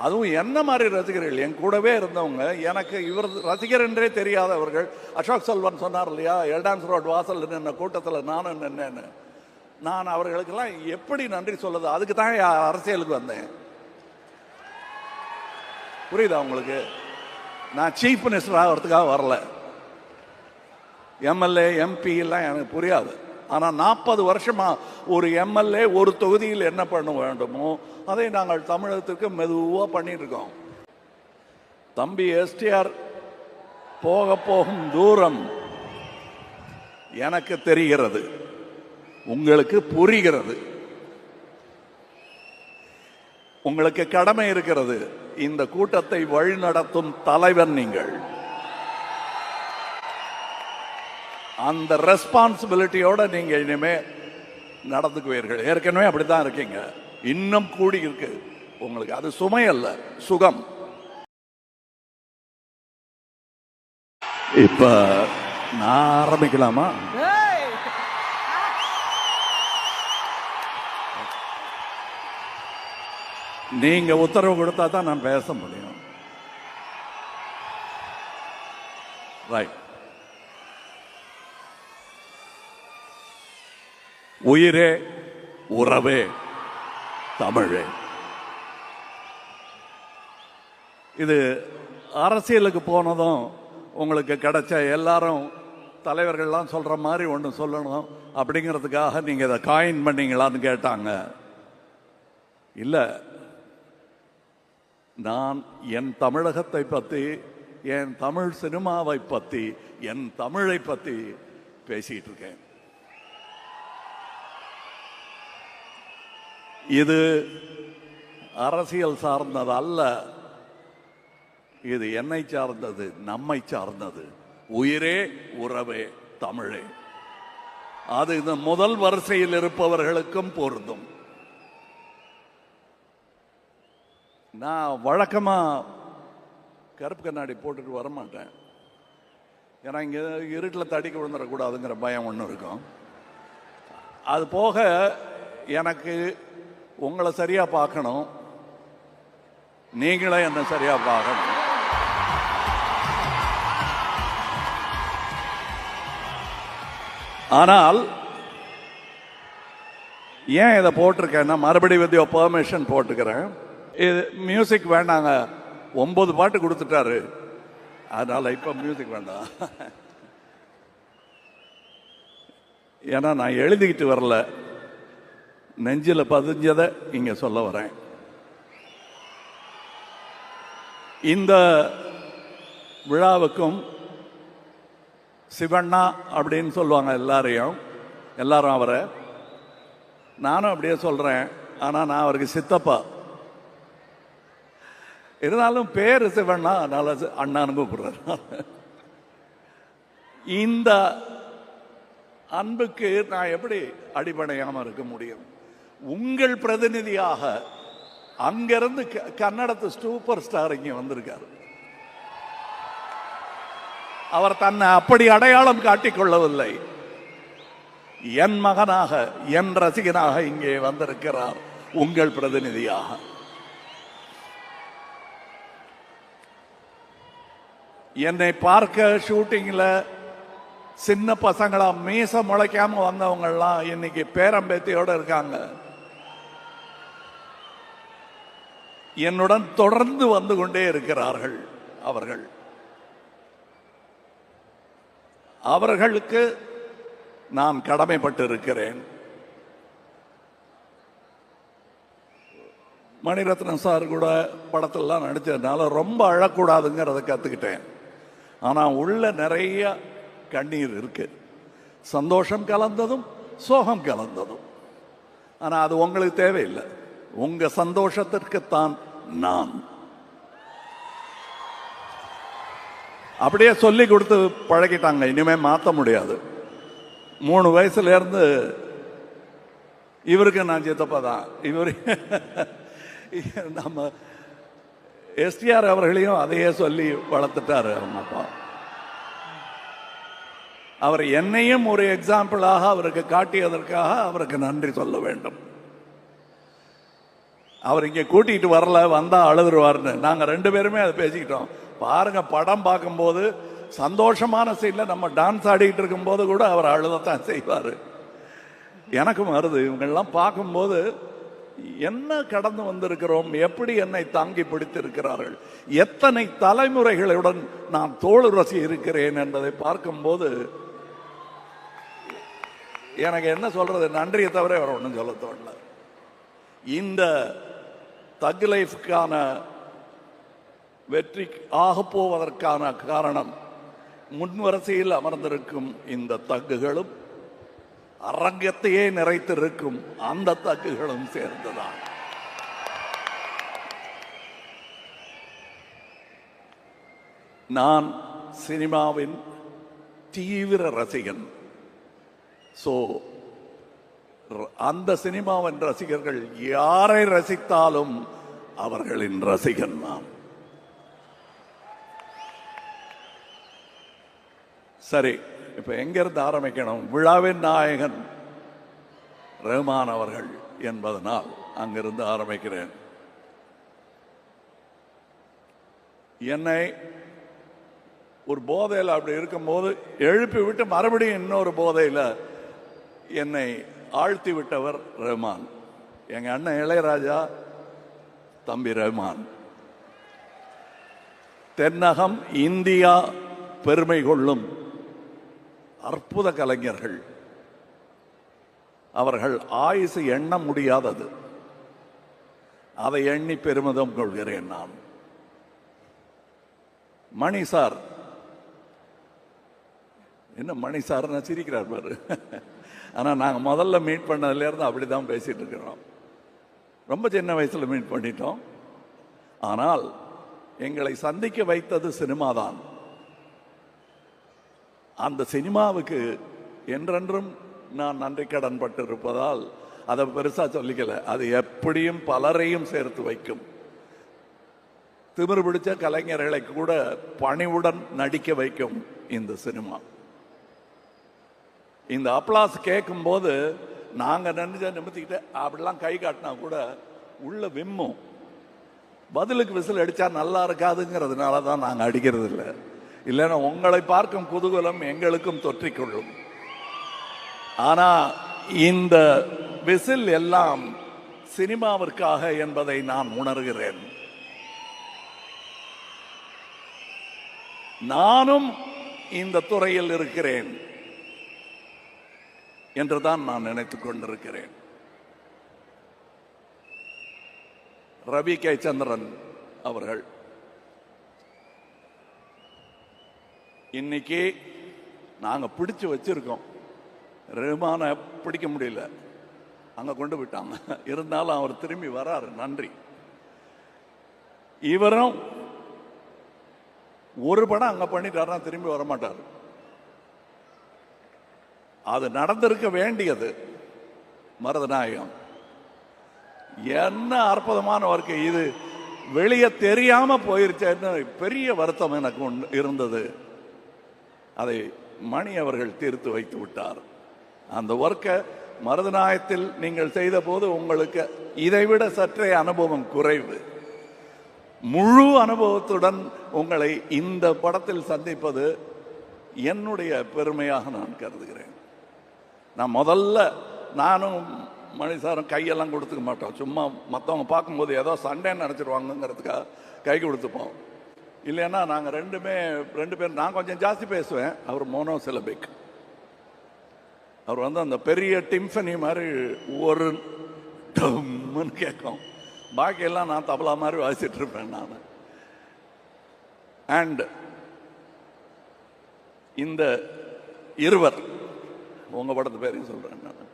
அதுவும் என்ன மாதிரி ரசிகர்கள், என் கூடவே இருந்தவங்க, எனக்கு இவர் ரசிகர் என்றே தெரியாதவர்கள். அசோக் செல்வன் சொன்னார் இல்லையா, எல்டான்ஸ் ரோட் வாசல் நின்ன கூட்டத்தில் நானும் நின்னேன்னு. நான் அவர்களுக்கெல்லாம் எப்படி நன்றி சொல்லுது? அதுக்கு தான் அரசியலுக்கு வந்தேன். புரியுதா உங்களுக்கு? நான் சீஃப் மினிஸ்டர் ஆகிறதுக்காக வரல. எம்எல்ஏ எம்பி எல்லாம் எனக்கு புரியாது. ஆனால் 40 வருஷமா ஒரு எம்எல்ஏ ஒரு தொகுதியில் என்ன பண்ண வேண்டுமோ அதை நாங்கள் தமிழகத்திற்கு மெதுவாக பண்ணிட்டு இருக்கோம். தம்பி எஸ்டிஆர் போகும் தூரம் எனக்கு தெரிகிறது, உங்களுக்கு புரிகிறது. உங்களுக்கு கடமை இருக்கிறது. இந்த கூட்டத்தை வழிநடத்தும் தலைவர் நீங்கள். அந்த ரெஸ்பான்சிபிலிட்டியோட நீங்க இனிமே நடந்துக்குவீர்கள். ஏற்கனவே அப்படித்தான் இருக்கீங்க, இன்னும் கூடி இருக்கு உங்களுக்கு. அது சுமை அல்ல, சுகம். இப்ப நான் ஆரம்பிக்கலாமா? நீங்க உத்தரவு கொடுத்தா தான் நான் பேச முடியும். ரைட். உயிரே உறவே தமிழே. இது அரசியலுக்கு போனதும் உங்களுக்கு கிடைச்ச எல்லாரும் தலைவர்கள்லாம் சொல்ற மாதிரி ஒன்று சொல்லணும் அப்படிங்கிறதுக்காக நீங்க இதை காயின் பண்ணீங்களான்னு கேட்டாங்க. இல்லை, நான் என் தமிழகத்தை பற்றி, என் தமிழ் சினிமாவை பற்றி, என் தமிழை பற்றி பேசிட்டு இருக்கேன். இது அரசியல் சார்ந்தது அல்ல, இது என்னை சார்ந்தது, நம்மை சார்ந்தது. உயிரே உறவே தமிழே. அது இந்த முதல் வரிசையில் இருப்பவர்களுக்கும் பொருந்தும். நான் வழக்கமா கருப்பு கண்ணாடி போட்டுட்டு வரமாட்டேன். ஏன்னா இங்க இருட்டில் தடிக்க விழுந்துடக்கூடாதுங்கிற பயம் ஒன்று இருக்கும். அது போக எனக்கு உங்களை சரியா பார்க்கணும், நீங்களே என்ன சரியா பார்க்கணும். ஆனால் ஏன் இதை போட்டிருக்கேன்னா, மறுபடியும் வித் யுவர் பெர்மிஷன் போட்டுக்கிறேன். இது மியூசிக் வேண்டாங்க, 9 பாட்டு கொடுத்துட்டாரு, அதனால இப்ப மியூசிக் வேண்டாம். ஏன்னா நான் எழுதிக்கிட்டு வரல, நெஞ்சில் பதிஞ்சதை இங்க சொல்ல வரேன். இந்த விழாவுக்கும் சிவண்ணா அப்படின்னு சொல்லுவாங்க எல்லாரும் அவரை. நானும் அப்படியே சொல்றேன், ஆனா நான் அவருக்கு சித்தப்பா. இருந்தாலும் பேரு சிவண்ணா, அதனால அண்ணான்னு கூப்பிடுறாரு. இந்த அன்புக்கு நான் எப்படி அடிபடையாம இருக்க முடியும்? உங்கள் பிரதிநிதியாக அங்கிருந்து கன்னடத்து சூப்பர் ஸ்டார் இங்க வந்திருக்காரு. அவர் தன்னை அப்படி அடையாளம் காட்டிக்கொள்ளவில்லை. என் மகனாக, என் ரசிகனாக இங்கே வந்திருக்கிறார், உங்கள் பிரதிநிதியாக. என்னை பார்க்க ஷூட்டிங்ல சின்ன பசங்களா மீச முளைக்காம வந்தவங்கெல்லாம் இன்னைக்கு பேரம்பேத்தியோட இருக்காங்க. என்னுடன் தொடர்ந்து வந்து கொண்டே இருக்கிறார்கள். அவர்களுக்கு நான் கடமைப்பட்டு இருக்கிறேன். மணிரத்னம் சார் கூட படத்திலாம் நடிச்சதுனால ரொம்ப அழக்கூடாதுங்கிறத கத்துக்கிட்டேன். ஆனா உள்ள நிறைய கண்ணீர் இருக்கு, சந்தோஷம் கலந்ததும் சோகம் கலந்ததும். ஆனா அது உங்களுக்கு தேவையில்லை, உங்க சந்தோஷத்திற்குத்தான் நான். அப்படியே சொல்லி கொடுத்து பழகிட்டாங்க, இனிமே மாற்ற முடியாது. 3 வயசுல இருந்து இவருக்கு நான் சித்தப்பா தான். இவரு நம்ம எஸ்டிஆர் அவர்களையும் அதையே சொல்லி வளர்த்துட்டாரு அவங்க அப்பா. அவர் என்னையும் ஒரு எக்ஸாம்பிளாக அவருக்கு காட்டியதற்காக அவருக்கு நன்றி சொல்ல வேண்டும். அவர் இங்கே கூட்டிகிட்டு வரல, வந்தால் அழுதுருவார்னு. நாங்கள் 2 பேருமே அதை பேசிக்கிட்டோம். பாருங்க, படம் பார்க்கும்போது சந்தோஷமான சீனில் நம்ம டான்ஸ் ஆடிக்கிட்டு இருக்கும்போது கூட அவர் அழுதத்தான் செய்வார். எனக்கும் வருது. இவங்கெல்லாம் பார்க்கும்போது என்ன கடந்து வந்திருக்கிறோம், எப்படி என்னை தாங்கி பிடித்திருக்கிறார்கள், எத்தனை தலைமுறைகளுடன் நான் தோளுரசி இருக்கிறேன் என்பதை பார்க்கும்போது எனக்கு என்ன சொல்றது, நன்றியை தவிர வேற ஒன்றும் சொல்ல தோணல. இந்த தக் லைஃப்கான வெற்றி ஆகப்போவதற்கான காரணம் முன்வரிசையில் அமர்ந்திருக்கும் இந்த தக்குகளும் அரங்கத்தையே நிறைத்திருக்கும் அந்த தக்குகளும் சேர்ந்துதான். நான் சினிமாவின் தீவிர ரசிகன். அந்த சினிமாவின் ரசிகர்கள் யாரை ரசித்தாலும் அவர்களின் ரசிகன் நான். சரி, இப்ப எங்கிருந்து ஆரம்பிக்கணும்? விழாவின் நாயகன் ரஹ்மான் அவர்கள் என்பதனால் அங்கிருந்து ஆரம்பிக்கிறேன். என்னை ஒரு போதையில் அப்படி இருக்கும்போது எழுப்பி விட்டு மறுபடியும் இன்னொரு போதையில் என்னை ஆழ்த்தி விட்டவர் ரஹ்மான். எங்க அண்ணன் இளையராஜா, தம்பி ரஹ்மான். தென்னகம் இந்தியா பெருமை கொள்ளும் அற்புத கலைஞர்கள். அவர்கள் ஆயுசு எண்ண முடியாதது. அதை எண்ணி பெருமிதம் கொள்கிறேன் நான். மணி சார், என்ன மணி சார் சிரிக்கிறார் பாரு. ஆனால் நாங்கள் முதல்ல மீட் பண்ணதுலேருந்து அப்படி தான் பேசிட்டு இருக்கிறோம். ரொம்ப சின்ன வயசில் மீட் பண்ணிட்டோம். ஆனால் எங்களை சந்திக்க வைத்தது சினிமா தான். அந்த சினிமாவுக்கு என்றென்றும் நான் நன்றி கடன் பட்டிருப்பதால் அதை பெருசா சொல்லிக்கல. அது எப்படியும் பலரையும் சேர்த்து வைக்கும். திமிரு பிடிச்ச கலைஞர்களை கூட பணிவுடன் நடிக்க வைக்கும் இந்த சினிமா. இந்த அப்ளாஸ் கேட்கும் போது நாங்க நிமித்திக்கிட்டு அப்படிலாம் கை காட்டினா கூட உள்ள விம்மும். பதிலுக்கு விசில் அடிச்சா நல்லா இருக்காதுங்கிறதுனால தான் நாங்க அடிக்கிறது இல்லை. இல்லைன்னா உங்களை பார்க்கும் குதூகலம் எங்களுக்கும் தொற்றிக்கொள்ளும். ஆனா இந்த விசில் எல்லாம் சினிமாவிற்காக என்பதை நான் உணர்கிறேன். நானும் இந்த துறையில் இருக்கிறேன் என்றுதான் நான் நினைத்துக் கொண்டிருக்கிறேன். ரவி கே சந்திரன் அவர்கள் இன்னைக்கு நாங்க பிடிச்சு வச்சிருக்கோம். ரஹ்மானை பிடிக்க முடியல, அங்க கொண்டு விட்டாங்க. இருந்தாலும் அவர் திரும்பி வராரு, நன்றி. இவரும் ஒரு படம் அங்க பண்ணிட்டாருன்னா திரும்பி வரமாட்டார். அது நடந்திருக்க வேண்டியது. மருதநாயகம் என்ன அற்புதமான வாழ்க்கை இது. வெளியே தெரியாம போயிருச்சேன்னு பெரிய வருத்தம் எனக்கு இருந்தது. அதை மணி அவர்கள் தீர்த்து வைத்து விட்டார். அந்த ஒர்க்கை மருதநாயகத்தில் நீங்கள் செய்த போது உங்களுக்கு இதைவிட சற்றே அனுபவம் குறைவு. முழு அனுபவத்துடன் உங்களை இந்த படத்தில் சந்திப்பது என்னுடைய பெருமையாக நான் கருதுகிறேன். நான் முதல்ல நானும் மணிசாரும் கையெல்லாம் கொடுத்துக்க மாட்டோம். சும்மா மற்றவங்க பார்க்கும்போது ஏதோ சண்டைன்னு நினச்சிருவாங்கங்கிறதுக்காக கை கொடுத்துப்போம். இல்லைன்னா நாங்கள் ரெண்டு பேரும், நான் கொஞ்சம் ஜாஸ்தி பேசுவேன், அவர் மோனோசிலபிக். அவர் அந்த பெரிய டிம்ஃபனி மாதிரி ஒரு டம்னு கேட்கும். பாக்கியெல்லாம் நான் தபலா மாதிரி வாசிட்டு இருப்பேன் நான். அண்ட் இந்த இருவர், உங்க படத்து பேரையும் சொல்றேன் நான்.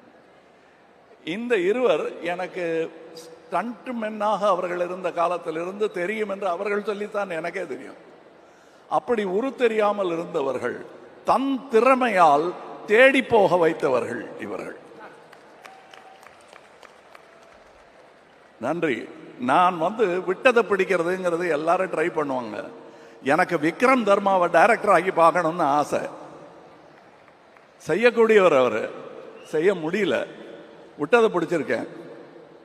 இந்த இருவர் எனக்கு ஸ்டண்ட் மென்னாக அவர்கள் இருந்த காலத்திலிருந்து தெரியும் என்று அவர்கள் சொல்லித்தான் எனக்கே தெரியும். அப்படி உரு தெரியாமல் இருந்தவர்கள் தன் திறமையால் தேடி போக வைத்தவர்கள் இவர்கள். நன்றி. நான் விட்டதை பிடிக்கிறதுங்கிறது எல்லாரும் ட்ரை பண்ணுவாங்க. எனக்கு விக்ரம் தர்மாவை டைரக்டர் ஆகி பார்க்கணும்னு ஆசை. செய்யக்கூடியவர் அவர், செய்ய முடியல. விட்டதை பிடிச்சிருக்கேன்.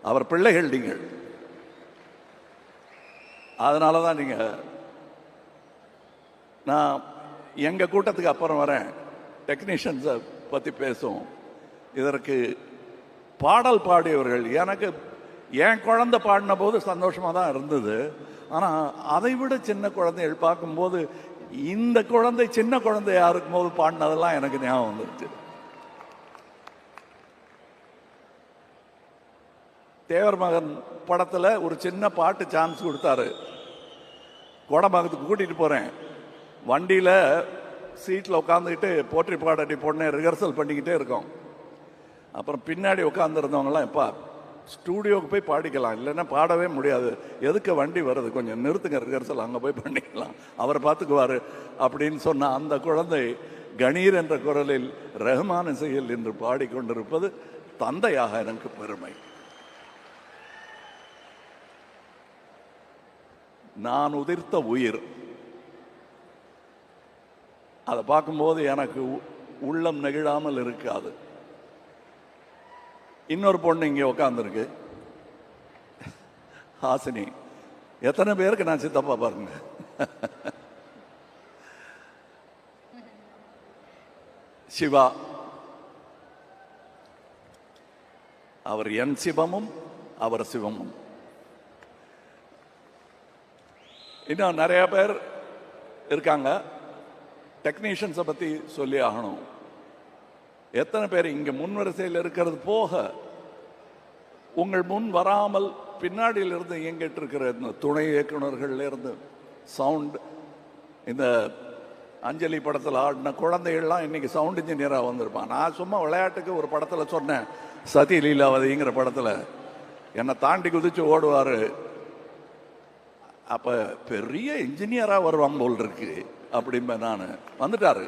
அவர் பிள்ளைகள் நீங்கள். அதனால தான் நான் எங்கள் கூட்டத்துக்கு அப்புறம் வரேன், டெக்னீஷியன்ஸை பற்றி பேசுவோம். இதற்கு பாடல் பாடியவர்கள், எனக்கு என் குழந்தை பாடின போது சந்தோஷமாக தான் இருந்தது. ஆனால் அதை விட சின்ன குழந்தைகள் பார்க்கும்போது இந்த குழந்தை சின்ன குழந்தையா இருக்கும்போது பாடினதெல்லாம் எனக்கு ஞாபகம் வந்துருச்சு. தேவர் மகன் படத்தில் ஒரு சின்ன பாட்டு சான்ஸ் கொடுத்தாரு. கோடம்பாக்கத்துக்கு கூட்டிகிட்டு போகிறேன், வண்டியில் சீட்டில் உட்காந்துக்கிட்டு போற்றி பாடட்டி பொண்ணை ரிஹர்சல் பண்ணிக்கிட்டே இருக்கோம். அப்புறம் பின்னாடி உட்காந்துருந்தவங்களாம், எப்பா ஸ்டூடியோவுக்கு போய் பாடிக்கலாம், இல்லைன்னா பாடவே முடியாது, எதுக்கு வண்டி வருது, கொஞ்சம் நிறுத்துங்க, ரிஹர்சல் அங்கே போய் பண்ணிக்கலாம், அவர் பார்த்துக்குவார் அப்படின்னு சொன்ன அந்த குழந்தை கணீர் என்ற குரலில் ரஹ்மான் இசையில் என்று பாடிக்கொண்டிருப்பது தந்தையாக எனக்கு பெருமை. நான் உதிர்த்த உயிர், அதை பார்க்கும்போது எனக்கு உள்ளம் நெகிழாமல் இருக்காது. இன்னொரு பொண்ணு இங்கே உட்காந்துருக்கு, ஹாசினி. எத்தனை பேருக்கு நான் சித்தப்பா பாருங்க. சிவா, அவர் என் சிவமும் அவர் சிவமும். இன்னும் நிறைய பேர் இருக்காங்க. டெக்னீஷியன்ஸை பற்றி சொல்லி ஆகணும். எத்தனை பேர் இங்கே முன்வரிசையில் இருக்கிறது போக உங்கள் முன் வராமல் பின்னாடியிலிருந்து இயங்கிட்டு இருக்கிற இந்த துணை இயக்குநர்கள்லேருந்து சவுண்ட், இந்த அஞ்சலி படத்தில் ஆடின குழந்தைகள்லாம் இன்னைக்கு சவுண்ட் இன்ஜினியராக வந்திருப்பான். நான் சும்மா விளையாட்டுக்கு ஒரு படத்தில் சொன்னேன், சதி லீலாவதிங்கிற படத்தில் என்னை தாண்டி குதிச்சு ஓடுவார். அப்போ பெரிய இன்ஜினியராக வருவாங்க போல் இருக்கு அப்படின்ப. நான் வந்துட்டாரு,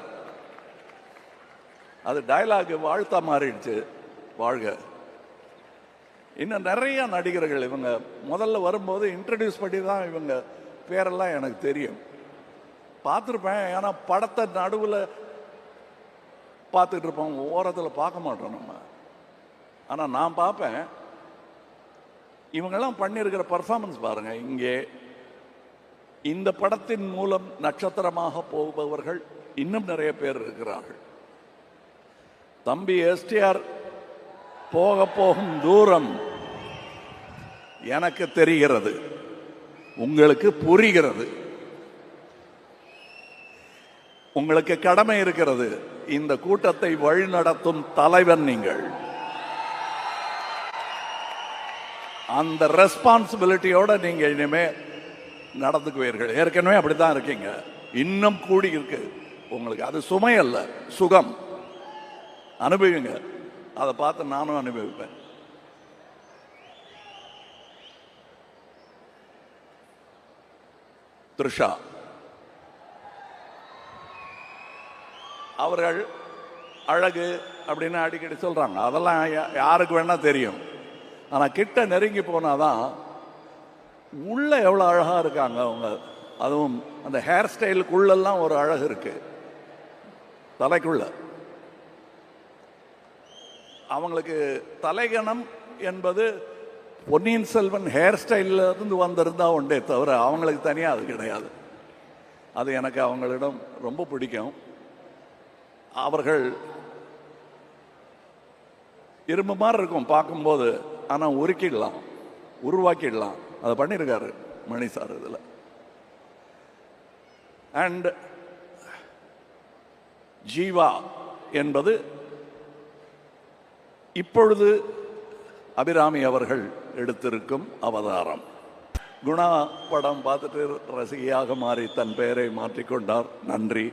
அது டயலாக் வாழ்த்தா மாறிடுச்சு. வாழ்க. இன்னும் நிறைய நடிகர்கள் இவங்க முதல்ல வரும்போது இன்ட்ரடியூஸ் பண்ணி தான் இவங்க பேரெல்லாம் எனக்கு தெரியும், பார்த்துருப்பேன். ஏன்னா படத்தை நடுவில் பார்த்துட்டு இருப்போம், ஓரத்தில் பார்க்க மாட்டோம் நம்ம. ஆனால் நான் பார்ப்பேன், இவங்கெல்லாம் பண்ணியிருக்கிற பர்ஃபார்மன்ஸ் பாருங்க. இங்கே இந்த படத்தின் மூலம் நட்சத்திரமாக போபவர்கள் இன்னும் நிறைய பேர் இருக்கிறார்கள். தம்பி எஸ்டிஆர் போக போகும் தூரம் எனக்கு தெரிகிறது, உங்களுக்கு புரிகிறது. உங்களுக்கு கடமை இருக்கிறது. இந்த கூட்டத்தை வழிநடத்தும் தலைவன் நீங்கள். அந்த ரெஸ்பான்சிபிலிட்டியோட நீங்க இனிமே நடந்துக்குவீர்கள். ஏற்கனவே அப்படித்தான் இருக்கீங்க, இன்னும் கூடி இருக்கு உங்களுக்கு. அது சுமை அல்ல, சுகம். அனுபவிங்க. அதை பார்த்து நானும் அனுபவிப்பேன். த்ரிஷா அவர்கள் அழகு அப்படின்னு அடிக்கடி சொல்றாங்க. அதெல்லாம் யாருக்கு வேணா தெரியும். ஆனா கிட்ட நெருங்கி போனாதான் உள்ள எவ்வளவு அழகா இருக்காங்க அவங்க. அதுவும் அந்த ஹேர் ஸ்டைலுக்குள்ளெல்லாம் ஒரு அழகு இருக்கு, தலைக்குள்ள. அவங்களுக்கு தலைகணம் என்பது பொன்னியின் செல்வன் ஹேர் ஸ்டைல்ல இருந்து வந்திருந்தா உண்டே தவிர அவங்களுக்கு தனியாக அது கிடையாது. அது எனக்கு அவங்களிடம் ரொம்ப பிடிக்கும். அவர்கள் இரும்பு மாதிரி இருக்கும் பார்க்கும்போது, ஆனால் உருக்கிடலாம், உருவாக்கிடலாம். அதை பண்ணியிருக்காரு மணி சார் இதில். அண்ட் ஜீவா என்பது இப்பொழுது அபிராமி அவர்கள் எடுத்திருக்கும் அவதாரம். குணா படம் பார்த்துட்டு ரசிகையாக மாறி தன் பெயரை மாற்றிக்கொண்டார். நன்றி.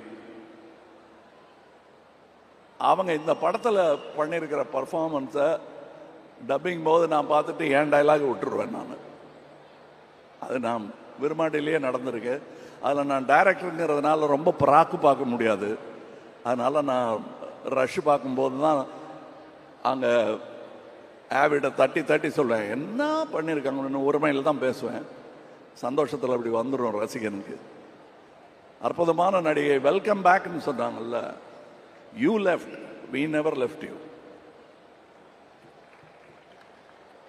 அவங்க இந்த படத்தில் பண்ணியிருக்கிற பர்ஃபார்மன்ஸை டப்பிங் போது நான் பார்த்துட்டு ஏன் டைலாக் விட்டுருவேன். நான் அது நான் விரும்மாண்டிலேயே நடந்திருக்கு. அதில் நான் டைரக்டருங்கிறதுனால ரொம்ப பராக்கு பார்க்க முடியாது. அதனால் நான் ரஷ் பார்க்கும்போது தான் அங்கே ஆவிட தட்டி தட்டி சொல்லுவேன், என்ன பண்ணியிருக்காங்கன்னு ஒருமையில் தான் பேசுவேன். சந்தோஷத்தில் அப்படி வந்துடும் ரசிகனுக்கு. அற்புதமான நடிகை. வெல்கம் பேக்னு சொன்னாங்கல்ல, you left, we never left you.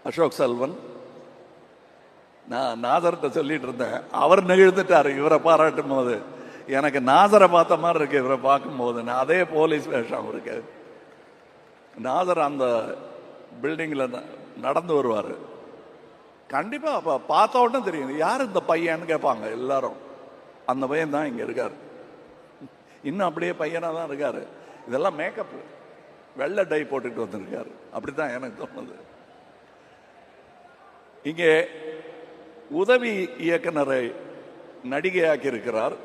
Ashok Selvan நான் நாசர்கிட்ட சொல்லிட்டு இருந்தேன். அவர் நெகிழ்ந்துட்டாரு இவரை பாராட்டும் போது. எனக்கு நாசரை பார்த்த மாதிரி இருக்கு இவரை பார்க்கும்போது. அதே போலீஸ் வேஷம் இருக்கு. நாசர் அந்த பில்டிங்ல நடந்து வருவார். கண்டிப்பா அப்ப பார்த்த உடனே தெரியும் யார் இந்த பையன்னு கேட்பாங்க எல்லாரும். அந்த பையன் தான் இங்க இருக்காரு. இன்னும் அப்படியே பையனா தான் இருக்காரு. இதெல்லாம் மேக்கப், வெள்ளை டை போட்டுட்டு வந்திருக்காரு. அப்படித்தான் எனக்கு தோணுது. இங்கே உதவி இயக்குனரை நடிகையாக்கி இருக்கிறார்.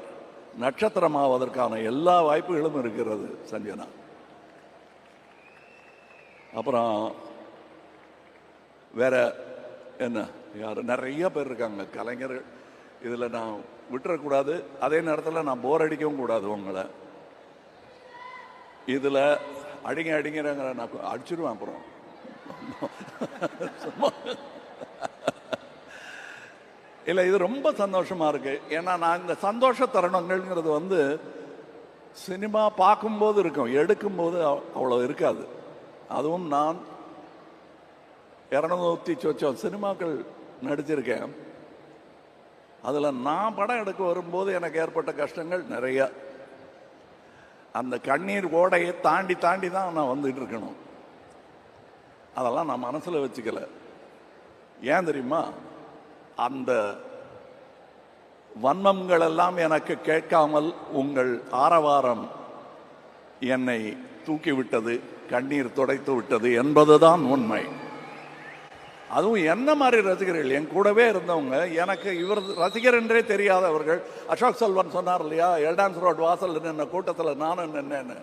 நட்சத்திரமாவதற்கான எல்லா வாய்ப்புகளும் இருக்கிறது சஞ்சனா. அப்புறம் வேற என்ன, யார் நிறைய பேர் இருக்காங்க கலைஞர்கள். இதில் நான் விட்டுறக்கூடாது. அதே நேரத்தில் நான் போர் அடிக்கவும் கூடாது உங்களை. இதில் அடிங்கிறங்கிற நான் அடிச்சிருவேன். அப்புறம் இல்லை, இது ரொம்ப சந்தோஷமா இருக்கு. ஏன்னா நான் இந்த சந்தோஷ தருணங்கள்ங்கிறது சினிமா பார்க்கும்போது இருக்கும், எடுக்கும்போது அவ்வளோ இருக்காது. அதுவும் நான் 200 சொச்சம் சினிமாக்கள் நடிச்சிருக்கேன். அதில் நான் படம் எடுக்க வரும்போது எனக்கு ஏற்பட்ட கஷ்டங்கள் நிறைய. அந்த கண்ணீர் ஓடையை தாண்டி தாண்டி தான் நான் வந்துட்டு இருக்கணும். அதெல்லாம் நான் மனசில் வச்சுக்கல. ஏன் தெரியுமா? அந்த வன்மங்கள் எல்லாம் எனக்கு கேட்காமல் உங்கள் ஆரவாரம் என்னை தூக்கிவிட்டது, கண்ணீர் துடைத்து விட்டது என்பதுதான் உண்மை. அதுவும் என்ன மாதிரி ரசிகர்கள் என் கூடவே இருந்தவங்க, எனக்கு இவர் ரசிகர் என்றே தெரியாதவர்கள். அசோக் செல்வன் சொன்னார் இல்லையா, எல்டான்ஸ் ரோட் வாசல் நின்ன கூட்டத்தில் நானும் நின்னேன்னு.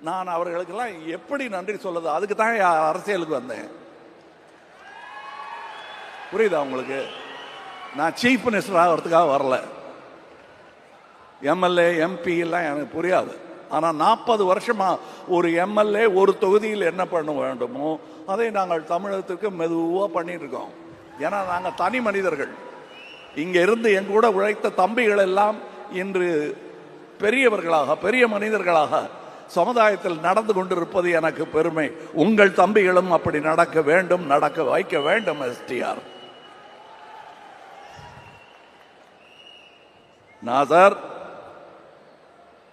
நான் அவர்களுக்கெல்லாம் எப்படி நன்றி சொல்லுது? அதுக்கு தான் அரசியலுக்கு வந்தேன். புரியுதா உங்களுக்கு? நான் சீஃப் மினிஸ்டர் ஆகிறதுக்காக வரல. எம்எல்ஏ எம்பி எல்லாம் எனக்கு புரியாது. ஆனால் 40 வருஷமா ஒரு எம்எல்ஏ ஒரு தொகுதியில் என்ன பண்ண வேண்டுமோ அதை நாங்கள் தமிழகத்திற்கு மெதுவாக பண்ணிட்டு இருக்கோம். ஏன்னா நாங்கள் தனி மனிதர்கள். இங்கே இருந்து என் கூட உழைத்த தம்பிகள் எல்லாம் இன்று பெரியவர்களாக, பெரிய மனிதர்களாக சமுதாயத்தில் நடந்து கொண்டிருப்பது எனக்கு பெருமை. உங்கள் தம்பிகளும் அப்படி நடக்க வேண்டும், நடக்க வைக்க வேண்டும். எஸ்டிஆர்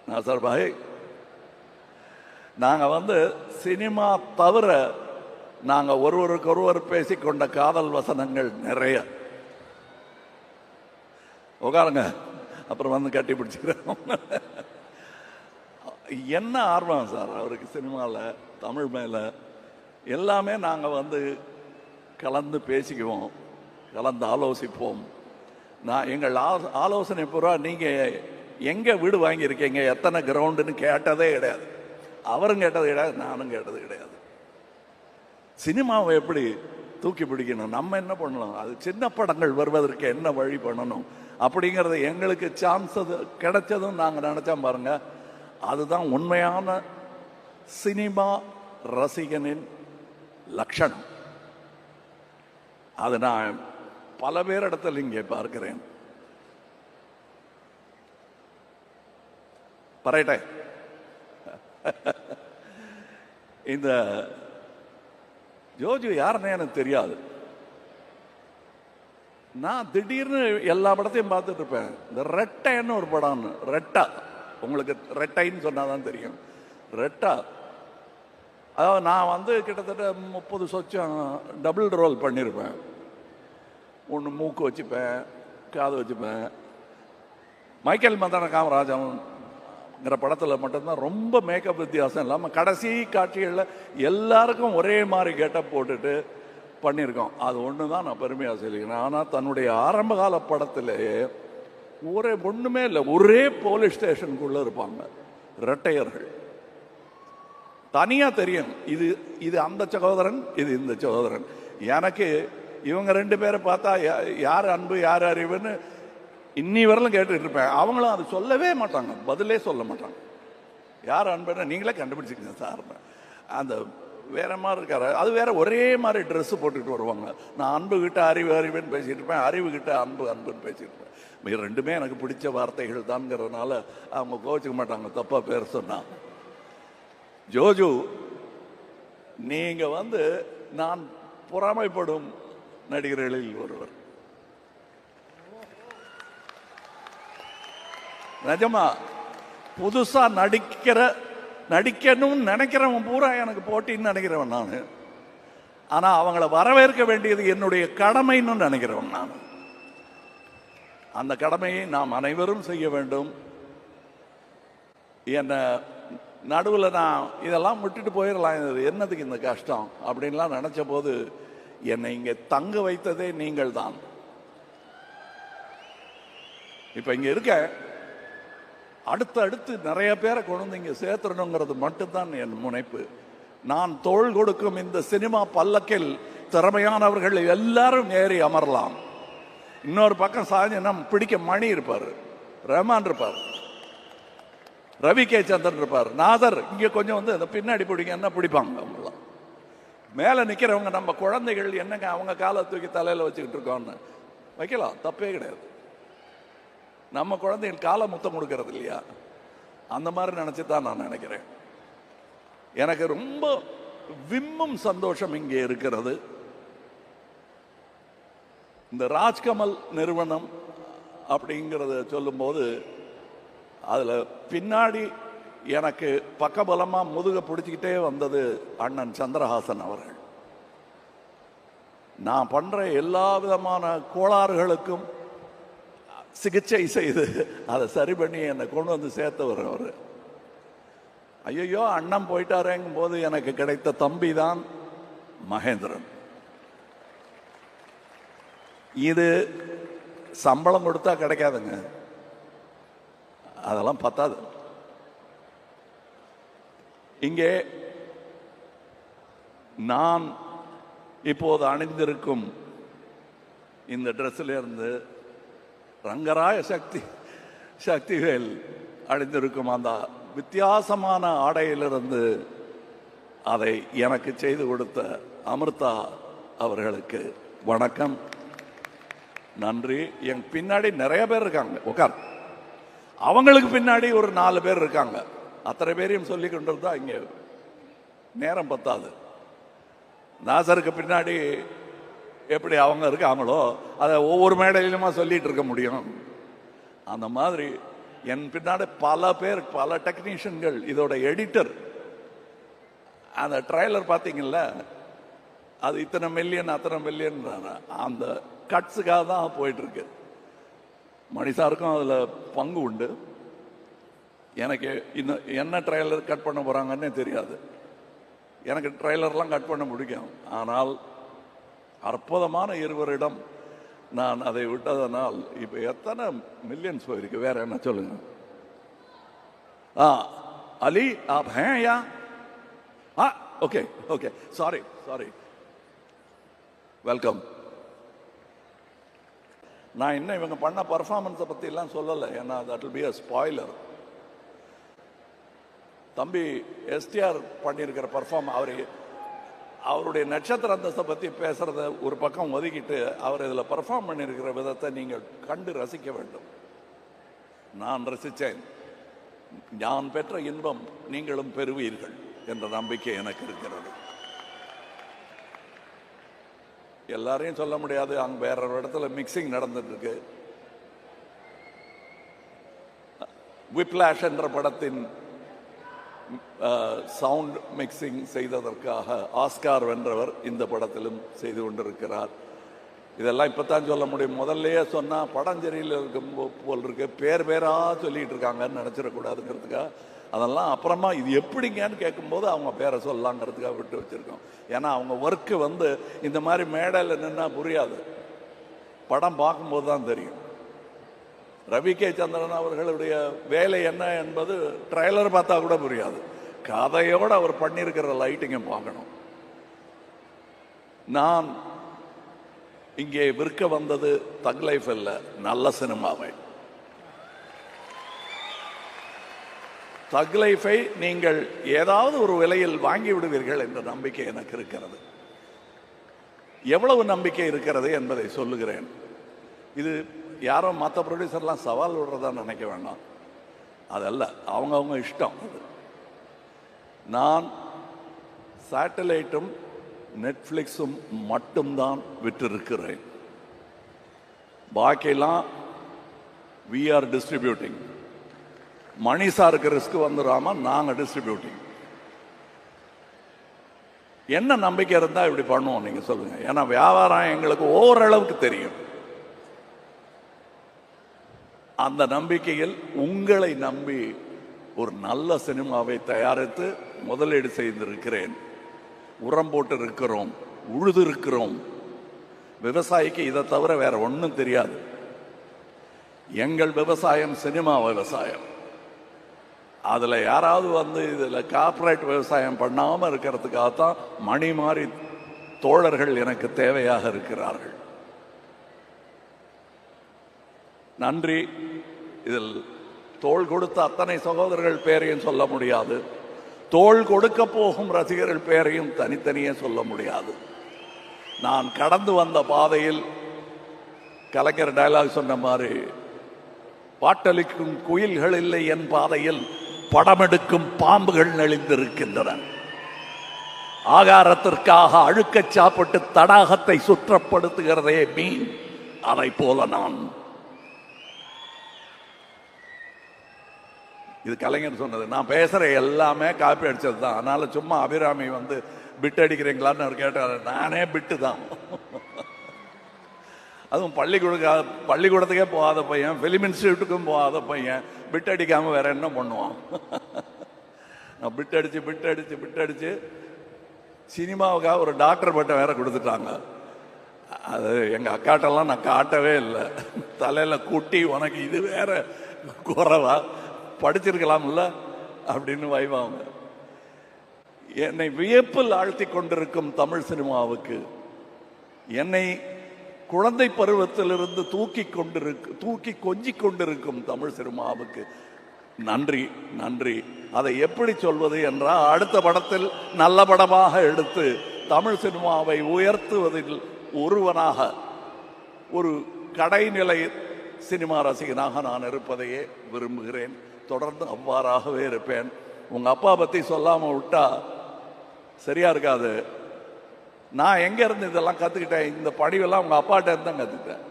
நாசர் பாய், நாங்க சினிமா தவிர நாங்க ஒருவருக்கொருவர் பேசிக்கொண்ட காதல் வசனங்கள் நிறைய. உட்காருங்க, அப்புறம் கட்டி பிடிச்சிக்கிறோம். என்ன ஆர்வம் சார் அவருக்கு சினிமாவில், தமிழ் மேலே எல்லாமே நாங்கள் கலந்து பேசிக்குவோம், கலந்து ஆலோசிப்போம். நான் எங்கள் ஆலோசனை பூரா நீங்கள் எங்கே வீடு வாங்கியிருக்கீங்க, எத்தனை கிரவுண்டுன்னு கேட்டதே கிடையாது. அவரும் கேட்டது கிடையாது, நானும் கேட்டது கிடையாது. சினிமாவை எப்படி தூக்கி பிடிக்கணும், நம்ம என்ன பண்ணலாம், அது சின்ன படங்கள் வருவதற்கு என்ன வழி பண்ணணும் அப்படிங்கிறது எங்களுக்கு சான்ஸ் கிடைச்சதும் நாங்கள் நினச்சோம் பாருங்க. அதுதான் உண்மையான சினிமா ரசிகனின் லட்சணம். அது நான் பல பேரிடத்தில் இங்கே பார்க்கிறேன். பரேட்டே இந்த ஜோஜு யாருன்னு எனக்கு தெரியாது. நான் திடீர்னு எல்லா படத்தையும் பார்த்துட்டு இருப்பேன். இந்த ரெட்டைன்னு ஒரு படம், ரெட்டா, உங்களுக்கு ரெட்டைன்னு சொன்னாதான் தெரியும். ரெட்டா, அதாவது நான் கிட்டத்தட்ட 30 சொச்சம் டபுள் ரோல் பண்ணியிருப்பேன். ஒன்று மூக்கு வச்சுப்பேன், காது வச்சுப்பேன். மைக்கேல் மதன காமராஜங்கிற படத்தில் மட்டும்தான் ரொம்ப மேக்கப் வித்தியாசம் இல்லாமல் கடைசி காட்சிகளில் எல்லாருக்கும் ஒரே மாதிரி கெட்டப் போட்டுட்டு பண்ணியிருக்கோம். அது ஒன்று தான் நான் பெருமையாக சொல்லிக்கிறேன். ஆனால் தன்னுடைய ஆரம்பகால படத்திலேயே ஒன்றுமே இல்லை, ஒரே போலீஸ் ஸ்டேஷனுக்குள்ளே இருப்பாங்க ரெட்டையர்கள். தனியாக தெரியும், இது அந்த சகோதரன், இது இந்த சகோதரன். எனக்கு இவங்க 2 பேரை பார்த்தா யார் அன்பு யார் அறிவுன்னு இன்னி வரலும் கேட்டுட்டு இருப்பேன். அவங்களும் அது சொல்லவே மாட்டாங்க, பதிலே சொல்ல மாட்டாங்க. யார் அன்புன்னு நீங்களே கண்டுபிடிச்சிக்கங்க சார். அந்த வேற மாதிரி இருக்காரு, அது வேற ஒரே மாதிரி ட்ரெஸ் போட்டுக்கிட்டு வருவாங்க. நான் அன்பு கிட்ட அறிவுன்னு பேசிட்டு இருப்பேன், அறிவு கிட்ட அன்புன்னு பேசிட்டு இருப்பேன். 2மே எனக்கு பிடிச்ச வார்த்தைகள் தான்ங்கிறதுனால அவங்க கோச்சிக்க மாட்டாங்க தப்பா பேர் சொன்னா. ஜோஜு, நீங்க நான் பொறாமைப்படும் நடிகர்களில் ஒருவர். நிஜமா புதுசா நடிக்கணும்னு நினைக்கிறவன் பூரா எனக்கு போட்டின்னு நினைக்கிறவன் நான். ஆனா அவங்கள வரவேற்க வேண்டியது என்னுடைய கடமைன்னு நினைக்கிறவன் நான். அந்த கடமையை நாம் அனைவரும் செய்ய வேண்டும். என்ன நடுவில் நான் இதெல்லாம் விட்டுட்டு போயிடலாம், என்னதுக்கு இந்த கஷ்டம் அப்படின்லாம் நினைச்ச போது என்னை இங்கே தங்க வைத்ததே நீங்கள் தான். இப்ப இங்க இருக்க அடுத்து நிறைய பேரை கொண்டு வந்து இங்க சேர்த்துடணுங்கிறது மட்டும்தான் என் முனைப்பு. நான் தோள் கொடுக்கும் இந்த சினிமா பல்லக்கில் திறமையானவர்கள் எல்லாரும் ஏறி அமரலாம். இன்னொரு பக்கம் சாஞ்சனா பிடிக்க மணி இருப்பார், ரஹ்மான் இருப்பார், ரவி கே சந்திரன் இருப்பார், நாதர் இங்க கொஞ்சம் வந்து அந்த பின்னாடி பிடிக்க என்ன பிடிப்பாங்க. அவங்களாம் மேல நிக்கிறவங்க நம்ம குழந்தைகள், என்னங்க அவங்க காலை தூக்கி தலையில வச்சுக்கிட்டு இருக்கோம்னு வைக்கலாம், தப்பே கிடையாது. நம்ம குழந்தைகள் காலை முத்தம் கொடுக்கறது இல்லையா, அந்த மாதிரி நினைச்சுதான் நான் நினைக்கிறேன். எனக்கு ரொம்ப விம்மும் சந்தோஷம் இங்கே இருக்கிறது. இந்த ராஜ்கமல் நிறுவனம் அப்படிங்கிறத சொல்லும்போது அதுல பின்னாடி எனக்கு பக்கபலமா முதுக பிடிச்சிக்கிட்டே வந்தது அண்ணன் சந்திரஹாசன் அவர்கள். நான் பண்ற எல்லா விதமான கோளாறுகளுக்கும் சிகிச்சை செய்து அதை சரி பண்ணி என்னை கொண்டு வந்து சேர்த்தவர் அவர். ஐயோ அண்ணன் போயிட்டாரேங்கும் போது எனக்கு கிடைத்த தம்பி தான் மகேந்திரன். இது சம்பளம் கொடுத்தா கிடைக்காதுங்க, அதெல்லாம் பத்தாது. இங்கே நான் இப்போது அணிந்திருக்கும் இந்த ட்ரெஸ்ஸில் இருந்து ரங்கராய சக்திவேல் அணிந்திருக்கும் அந்த வித்தியாசமான ஆடையிலிருந்து அதை எனக்கு செய்து கொடுத்த அமிர்தா அவர்களுக்கு வணக்கம், நன்றி. என் பின்னாடி நிறைய பேர் இருக்காங்க, உட்கார். அவங்களுக்கு பின்னாடி ஒரு 4 பேர் இருக்காங்க. அத்தனை பேரையும் சொல்லி கொண்டிருந்தா இங்கே நேரம் பத்தாது. நாசருக்கு பின்னாடி எப்படி அவங்க இருக்காங்களோ அதை ஒவ்வொரு மேடையிலுமா சொல்லிட்டு இருக்க முடியும். அந்த மாதிரி என் பின்னாடி பல பேர், பல டெக்னீஷியன்கள். இதோட எடிட்டர், அந்த ட்ரைலர் பார்த்தீங்கல்ல, அது இத்தனை மில்லியன் அத்தனை மில்லியன் அந்த கட்ஸுக்காக தான் போயிட்டு இருக்கு. மணிசாருக்கும் அதில் பங்கு உண்டு. எனக்கு இன்னும் என்ன ட்ரைலர் கட் பண்ண போறாங்கன்னே தெரியாது. எனக்கு ட்ரைலர்லாம் கட் பண்ண பிடிக்கும். ஆனால் அற்புதமான இருவரிடம் நான் அதை விட்டதனால் இப்போ எத்தனை மில்லியன்ஸ் போயிருக்கு. வேற என்ன சொல்லுங்க. அலி ஆப் ஹே யா? Okay okay, sorry welcome. நான் இன்னும் இவங்க பண்ண பர்ஃபார்மன்ஸை பற்றி எல்லாம் சொல்லலை, ஏன்னா that will be a spoiler. தம்பி எஸ்டிஆர் பண்ணியிருக்கிற அவருடைய நட்சத்திர அந்தஸ்தை பற்றி பேசுறத ஒரு பக்கம் ஒதுக்கிட்டு அவர் இதில் பர்ஃபார்ம் பண்ணியிருக்கிற விதத்தை நீங்கள் கண்டு ரசிக்க வேண்டும். நான் ரசித்தேன். நான் பெற்ற இன்பம் நீங்களும் பெறுவீர்கள் என்ற நம்பிக்கை எனக்கு இருக்கிறது. எல்லாரையும் சொல்ல முடியாது, அங்கே வேற ஒரு இடத்துல மிக்சிங் நடந்துட்டு இருக்கு. விப்ளாஷ் என்ற படத்தின் சவுண்ட் மிக்சிங் செய்ததற்காக ஆஸ்கார் வென்றவர் இந்த படத்திலும் செய்து கொண்டிருக்கிறார். இதெல்லாம் இப்பதான் சொல்ல முடியும். முதல்லயே சொன்னா படஞ்செறியில் இருக்கும் போல் இருக்கு, பேரா சொல்லிட்டு இருக்காங்கன்னு நினைச்சிடக்கூடாதுங்கிறதுக்காக அதெல்லாம் அப்புறமா இது எப்படிங்கன்னு கேட்கும்போது அவங்க பேரை சொல்லலாங்கிறதுக்காக விட்டு வச்சிருக்கோம். ஏன்னா அவங்க ஒர்க்கு வந்து இந்த மாதிரி மேடையில் நின்னா புரியாது, படம் பார்க்கும்போது தான் தெரியும். ரவி கே சந்திரன் அவர்களுடைய வேலை என்ன என்பது ட்ரைலர் பார்த்தா கூட புரியாது. கதையோடு அவர் பண்ணியிருக்கிற லைட்டிங்கை பார்க்கணும். நான் இங்கே விற்க வந்தது தக் லைஃப் அல்ல, நல்ல சினிமாவை. தக் லைஃபை நீங்கள் ஏதாவது ஒரு விலையில் வாங்கி விடுவீர்கள் என்ற நம்பிக்கை எனக்கு இருக்கிறது. எவ்வளவு நம்பிக்கை இருக்கிறது என்பதை சொல்லுகிறேன். இது யாரோ மற்ற ப்ரொடியூசர்லாம் சவால் விடுறதா நினைக்க வேண்டாம், அதல்ல, அவங்கவுங்க இஷ்டம். நான் சேட்டலைட்டும் நெட்ஃப்ளிக்ஸும் மட்டும்தான் விற்றிருக்கிறேன். பாக்கியெல்லாம் we are distributing. மணி சாருக்கு ரிஸ்க் வந்துடாம நாங்கள் டிஸ்ட்ரிபியூட்டிங். என்ன நம்பிக்கை இருந்தால் இப்படி பண்ணுவோம் நீங்கள் சொல்லுங்க. ஏன்னா வியாபாரம் எங்களுக்கு ஓரளவுக்கு தெரியும். அந்த நம்பிக்கையில் உங்களை நம்பி ஒரு நல்ல சினிமாவை தயாரித்து முதலீடு செய்திருக்கிறேன். உரம் போட்டு இருக்கிறோம், உழுது இருக்கிறோம். விவசாயிக்கு இதை தவிர வேற ஒன்றும் தெரியாது. எங்கள் விவசாயம் சினிமா விவசாயம். அதில் யாராவது வந்து இதில் கார்ப்பரேட் விவசாயம் பண்ணாமல் இருக்கிறதுக்காகத்தான் மணி மாறி தோழர்கள் எனக்கு தேவையாக இருக்கிறார்கள். நன்றி. இதில் தோள் கொடுத்த அத்தனை சகோதரர்கள் பேரையும் சொல்ல முடியாது, தோள் கொடுக்க போகும் ரசிகர்கள் பேரையும் தனித்தனியே சொல்ல முடியாது. நான் கடந்து வந்த பாதையில் கலைஞர் டயலாக் சொன்ன மாதிரி, பாட்டளிக்கும் குயில்கள் இல்லை என் பாதையில், படமெடுக்கும் பாம்புகள் நெளிந்திருக்கின்றன. ஆகாரத்திற்காக அழுக்கச் சாப்பிட்டு தடாகத்தை சுற்றப்படுத்துகிறதே மீன், அதை போல நான். இது கலைஞர் சொன்னது. நான் பேசுற எல்லாமே காப்பி அடிச்சது தான். அதனால சும்மா அபிராமி வந்து பிட் அடிக்கிறீங்களான்னு அவர் கேட்டார். நானே பிட்டு தான். அதுவும் பள்ளிக்கூடத்துக்கே போகாத பையன், ஃபிலிம் இன்ஸ்டியூட்டுக்கும் போகாத பையன் பிட் அடிக்காம வேற என்ன பண்ணுவான்? நான் பிட் அடிச்சு சினிமாவுக்காக ஒரு டாக்டர் பட்டம் வேற கொடுத்துட்டாங்க. அது எங்க அக்காட்டெல்லாம் நான் காட்டவே இல்லை. தலையில கூட்டி, உனக்கு இது வேற குறைவா, படிச்சிருக்கலாம்ல அப்படின்னு வைவாங்க. என்னை வியப்பில் ஆழ்த்தி கொண்டிருக்கும் தமிழ் சினிமாவுக்கு, என்னை குழந்தை பருவத்திலிருந்து தூக்கி கொஞ்சிக் கொண்டிருக்கும் தமிழ் சினிமாவுக்கு நன்றி, நன்றி. அதை எப்படி சொல்வது என்றால், அடுத்த படத்தில் நல்ல படமாக எடுத்து தமிழ் சினிமாவை உயர்த்துவதில் ஒருவனாக, ஒரு கடைநிலை சினிமா ரசிகனாக நான் இருப்பதையே விரும்புகிறேன். தொடர்ந்து அவ்வாறாகவே இருப்பேன். உங்க அப்பா பத்தி சொல்லாம விட்டா சரியா இருக்காது. நான் எங்க இருந்து இதெல்லாம் கத்துக்கிட்டேன்? இந்த படிவெல்லாம் உங்க அப்பாட்ட இருந்து தான் கத்துக்கிட்டேன்.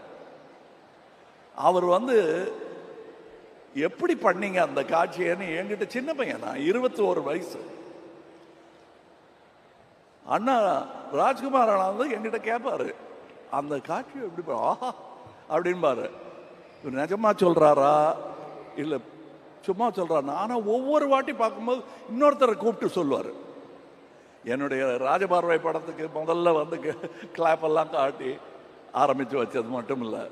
அவர் வந்து எப்படி பண்ணீங்க அந்த காட்சியன்னு என்கிட்ட, சின்ன பையன் நான், 21 வயசு, அண்ணா ராஜ்குமார் அண்ணா வந்து என்கிட்ட கேட்பாரு, அந்த காட்சியை எப்படி ஆஹா அப்படின்பாரு. நிஜமா சொல்றாரா இல்ல சும்மா சொல்றாரு? ஆனா ஒவ்வொரு வாட்டி பார்க்கும்போது இன்னொருத்தரை கூப்பிட்டு சொல்லுவாரு. என்னுடைய ராஜபார்வை படத்துக்கு முதல்ல வந்து கிளாப் எல்லாம் காட்டி ஆரம்பிச்சு வச்சது மட்டும் இல்லை,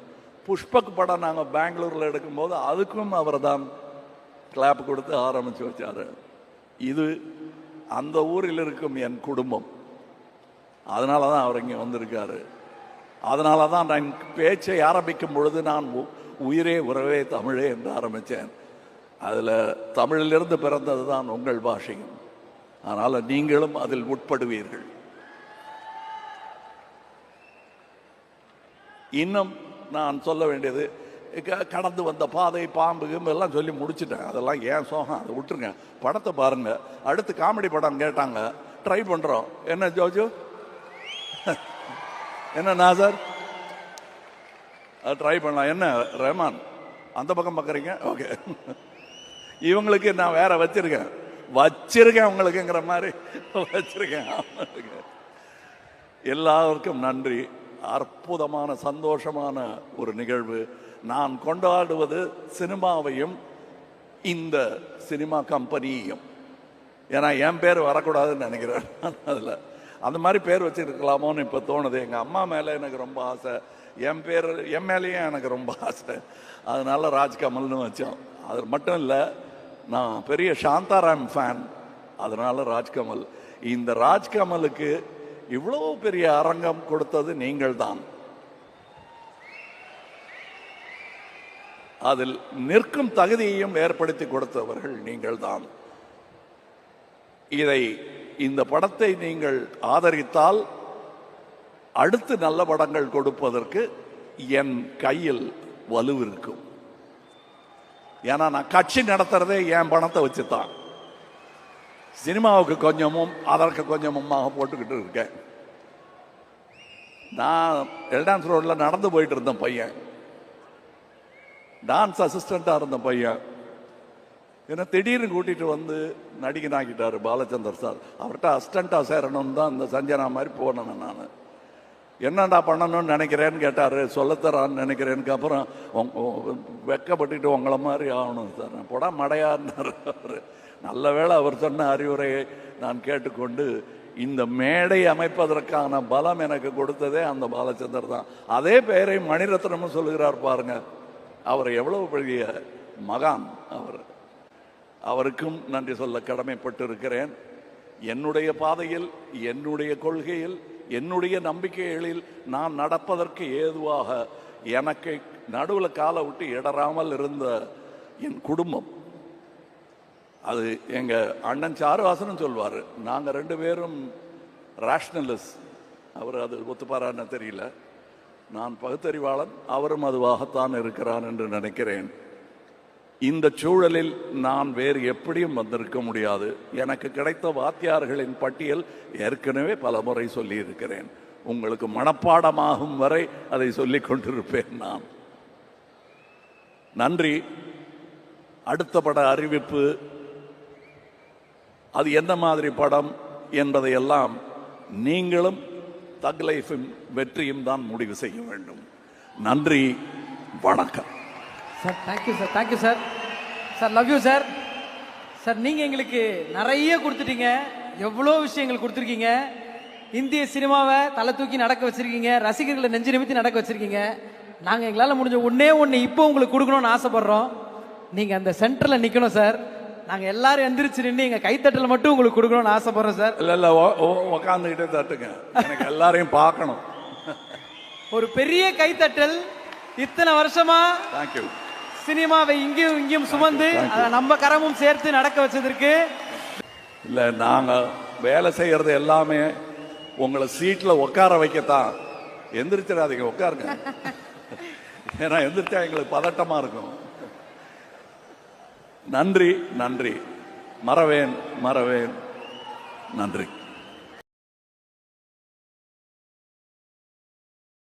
புஷ்பக் படம் நாங்கள் பெங்களூர்ல எடுக்கும்போது அதுக்கும் அவர் தான் கிளாப் கொடுத்து ஆரம்பிச்சு வச்சாரு. இது அந்த ஊரில் இருக்கும் என் குடும்பம். அதனால தான் அவர் இங்கே வந்திருக்காரு. அதனால தான் நான் பேச்சை ஆரம்பிக்கும் பொழுது நான் உயிரே உறவே தமிழே என்று ஆரம்பித்தேன். அதில் தமிழிலிருந்து பிறந்தது தான் உங்கள் பாஷையும். அதனால் நீங்களும் அதில் உட்படுவீர்கள். இன்னும் நான் சொல்ல வேண்டியது, கடந்து வந்த பாதை, பாம்பு எல்லாம் சொல்லி முடிச்சுட்டேன். அதெல்லாம் ஏன் சோகம், அதை விட்டுருங்க. படத்தை பாருங்க. அடுத்து காமெடி படம் கேட்டாங்க, ட்ரை பண்ணுறோம். என்ன ஜோஜோ, என்ன நாசர், ட்ரை பண்ணலாம். என்ன ரஹ்மான் அந்த பக்கம் பார்க்குறீங்க? ஓகே, இவங்களுக்கு நான் வேற வச்சிருக்கேன் உங்களுக்குங்கிற மாதிரி வச்சிருக்கேன். எல்லாருக்கும் நன்றி. அற்புதமான சந்தோஷமான ஒரு நிகழ்வு. நான் கொண்டாடுவது சினிமாவையும் இந்த சினிமா கம்பெனியையும். ஏன்னா என் பேர் வரக்கூடாதுன்னு நினைக்கிறேன். அதில் அந்த மாதிரி பேர் வச்சிருக்கலாமோன்னு இப்போ தோணுது. எங்கள் அம்மா மேலே எனக்கு ரொம்ப ஆசை, என் மேலேயும் எனக்கு ரொம்ப ஆசை. அதனால ராஜ்கமல்னு வச்சோம். அது மட்டும் இல்லை, நான் பெரிய சாந்தாராம் ஃபேன், அதனால ராஜ்கமல். இந்த ராஜ்கமலுக்கு இவ்வளோ பெரிய அரங்கம் கொடுத்தது நீங்கள் தான். அதில் நிற்கும் தகுதியையும் ஏற்படுத்தி கொடுத்தவர்கள் நீங்கள் தான். இந்த படத்தை நீங்கள் ஆதரித்தால் அடுத்து நல்ல படங்கள் கொடுப்பதற்கு என் கையில் வலு இருக்கும். ஏன்னா நான் கட்சி நடத்துறதே என் பணத்தை வச்சுதான். சினிமாவுக்கு கொஞ்சமும் அதற்கு கொஞ்சமுமாக போட்டுக்கிட்டு இருக்கேன். நான் எல்டான்ஸ் ரோட்ல நடந்து போயிட்டு இருந்தேன் பையன், டான்ஸ் அசிஸ்டண்டா இருந்த பையன். ஏன்னா திடீர்னு கூட்டிட்டு வந்து நடிகனாக்கிட்டாரு பாலச்சந்தர் சார். அவர்கிட்ட அசிஸ்டண்டா சேரணும் தான் இந்த சஞ்சனா மாதிரி போனேன் நான். என்னடா பண்ணணும்னு நினைக்கிறேன்னு கேட்டார். சொல்லத்தரான்னு நினைக்கிறேனுக்கு அப்புறம் வெக்கப்பட்டுட்டு உங்களை மாதிரி ஆகணும் சார். போடா மடையாருன்னாரு அவர். நல்ல வேளை அவர் சொன்ன அறிவுரையை நான் கேட்டுக்கொண்டு இந்த மேடை அமைப்பதற்கான பலம் எனக்கு கொடுத்ததே அந்த பாலச்சந்தர் தான். அதே பெயரை மணிரத்னமும் சொல்லுகிறார் பாருங்க. அவர் எவ்வளவு பெரிய மகான் அவர். அவருக்கும் நன்றி சொல்ல கடமைப்பட்டு இருக்கிறேன். என்னுடைய பாதையில், என்னுடைய கொள்கையில், என்னுடைய நம்பிக்கைகளில் நான் நடப்பதற்கு ஏதுவாக எனக்கு நடுவில் காலை விட்டு இடராமல் இருந்த என் குடும்பம். அது எங்க அண்ணன் சாருவாசனும் சொல்வார், நாங்கள் 2 பேரும் ரேஷனலிஸ்ட். அவர் அது ஒத்துப்பாரான்னு தெரியல. நான் பகுத்தறிவாளன், அவரும் அதுவாகத்தான் இருக்கிறான் என்று நினைக்கிறேன். இந்த சூழலில் நான் வேறு எப்படியும் வந்திருக்க முடியாது. எனக்கு கிடைத்த வாத்தியார்களின் பட்டியல் ஏற்கனவே பல முறை சொல்லி இருக்கிறேன். உங்களுக்கு மனப்பாடமாகும் வரை அதை சொல்லிக் கொண்டிருப்பேன் நான். நன்றி. அடுத்த பட அறிவிப்பு, அது என்ன மாதிரி படம் என்பதையெல்லாம் நீங்களும் தக் லைஃபும் வெற்றியும் தான் முடிவு செய்ய வேண்டும். நன்றி, வணக்கம் sir. Thank you sir. Thank you sir. Sir love you sir. Sir நீங்கள் எங்களுக்கு நிறைய கொடுத்துட்டீங்க. எவ்வளோ விஷயங்கள் கொடுத்துருக்கீங்க. இந்திய சினிமாவை தலை தூக்கி நடக்க வச்சிருக்கீங்க. ரசிகர்களை நெஞ்சு நிமித்தி நடக்க வச்சிருக்கீங்க. நாங்கள் எங்களால் முடிஞ்ச ஒன்று இப்போ உங்களுக்கு கொடுக்கணும்னு ஆசைப்படுறோம். நீங்கள் அந்த சென்டரில் நிற்கணும் சார். நாங்கள் எல்லாரும் எந்திரிச்சு நின்று எங்கள் கைத்தட்டல் மட்டும் உங்களுக்கு கொடுக்கணும்னு ஆசைப்படுறோம் சார். இல்லை உக்காந்துக்கிட்டே தட்டுங்க, எனக்கு எல்லாரையும் பார்க்கணும். ஒரு பெரிய கைத்தட்டல். இத்தனை வருஷமா தேங்க்யூ சினிமாவை இங்கேயும் இங்கேயும் சுமந்து அதை நம்ம கரமும் சேர்த்து நடக்க வச்சதற்கு. இல்லை, நாங்கள் வேலை செய்யறது எல்லாமே உங்களை சீட்டில் உட்கார வைக்கத்தான். எந்திரிச்சிடாதீங்க, உட்காருங்க. ஏன்னா எந்திரிச்சா எங்களுக்கு பதட்டமாக இருக்கும். நன்றி, நன்றி. மறவேன், மறவேன். நன்றி.